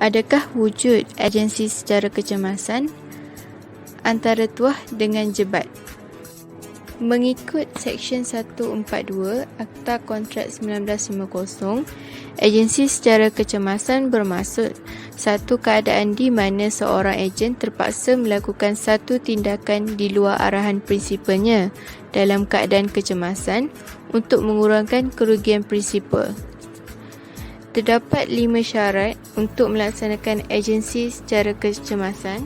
Adakah wujud agensi secara kecemasan antara tuah dengan jebat? Mengikut Seksyen 142 Akta Kontrak 1950, agensi secara kecemasan bermaksud satu keadaan di mana seorang ejen terpaksa melakukan satu tindakan di luar arahan prinsipalnya dalam keadaan kecemasan untuk mengurangkan kerugian prinsipal. Terdapat 5 syarat untuk melaksanakan agensi secara kecemasan.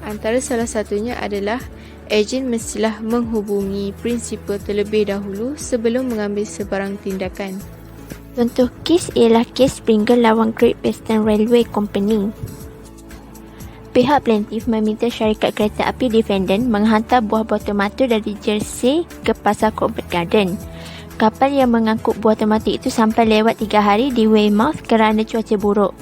Antara salah satunya adalah ejen mestilah menghubungi prinsipal terlebih dahulu sebelum mengambil sebarang tindakan. Contoh kes ialah kes Pringle lawan Great Western Railway Company. Pihak plaintiff meminta syarikat kereta api defendant menghantar buah-buah tomato dari Jersey ke pasar Covent Garden. Kapal yang mengangkut buah tomato itu sampai lewat 3 hari di Weymouth kerana cuaca buruk.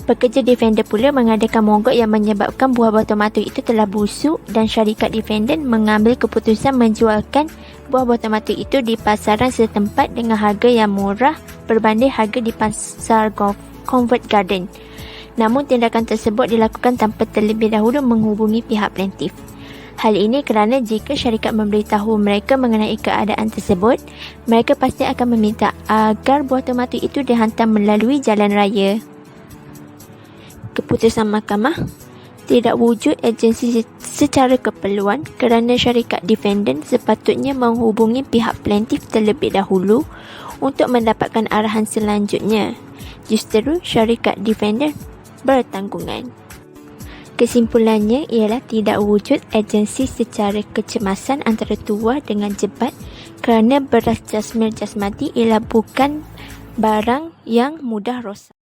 Pekerja defender pula mengadakan mogok yang menyebabkan buah-buah tomato itu telah busuk dan syarikat defendant mengambil keputusan menjualkan buah-buah tomato itu di pasaran setempat dengan harga yang murah berbanding harga di pasar Covent Garden. Namun tindakan tersebut dilakukan tanpa terlebih dahulu menghubungi pihak plaintiff. Hal ini kerana jika syarikat memberitahu mereka mengenai keadaan tersebut, mereka pasti akan meminta agar buah tomato itu dihantar melalui jalan raya. Keputusan mahkamah, tidak wujud agensi secara keperluan kerana syarikat defendant sepatutnya menghubungi pihak plaintiff terlebih dahulu untuk mendapatkan arahan selanjutnya. Justeru, syarikat defendant bertanggungan. Kesimpulannya ialah tidak wujud agensi secara kecemasan antara tuah dengan jebat kerana beras jasmati ialah bukan barang yang mudah rosak.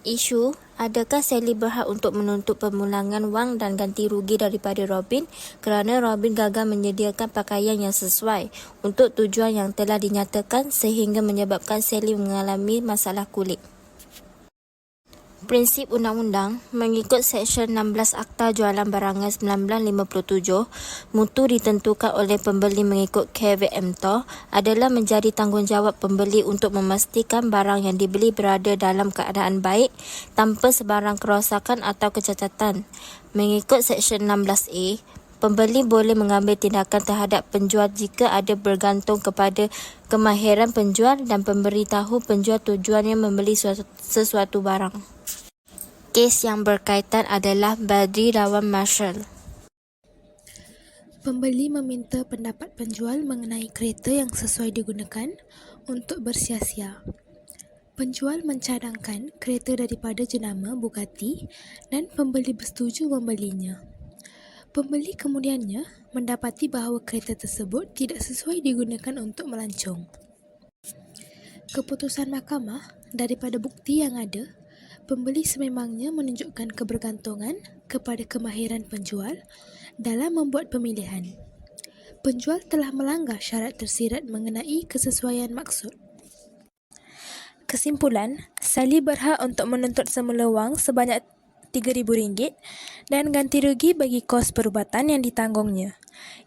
Isu, adakah Sally berhak untuk menuntut pemulangan wang dan ganti rugi daripada Robin kerana Robin gagal menyediakan pakaian yang sesuai untuk tujuan yang telah dinyatakan sehingga menyebabkan Sally mengalami masalah kulit. Prinsip undang-undang, mengikut Seksyen 16 Akta Jualan Barangan 1957, mutu ditentukan oleh pembeli mengikut caveat emptor adalah menjadi tanggungjawab pembeli untuk memastikan barang yang dibeli berada dalam keadaan baik tanpa sebarang kerosakan atau kecacatan. Mengikut Seksyen 16A, pembeli boleh mengambil tindakan terhadap penjual jika ada bergantung kepada kemahiran penjual dan pemberitahu penjual tujuannya membeli sesuatu barang. Kes yang berkaitan adalah Badri lawan Marshall. Pembeli meminta pendapat penjual mengenai kereta yang sesuai digunakan untuk bersia-sia. Penjual mencadangkan kereta daripada jenama Bugatti dan pembeli bersetuju membelinya. Pembeli kemudiannya mendapati bahawa kereta tersebut tidak sesuai digunakan untuk melancong. Keputusan mahkamah, daripada bukti yang ada, pembeli sememangnya menunjukkan kebergantungan kepada kemahiran penjual dalam membuat pemilihan. Penjual telah melanggar syarat tersirat mengenai kesesuaian maksud. Kesimpulan, Sally berhak untuk menuntut semula wang sebanyak RM3,000 dan ganti rugi bagi kos perubatan yang ditanggungnya.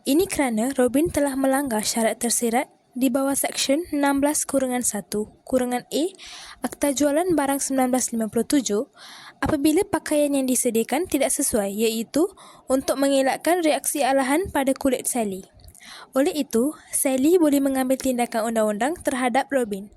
Ini kerana Robin telah melanggar syarat tersirat di bawah Seksyen 16-1-A Akta Jualan Barang 1957 apabila pakaian yang disediakan tidak sesuai, iaitu untuk mengelakkan reaksi alahan pada kulit Sally. Oleh itu, Sally boleh mengambil tindakan undang-undang terhadap Robin.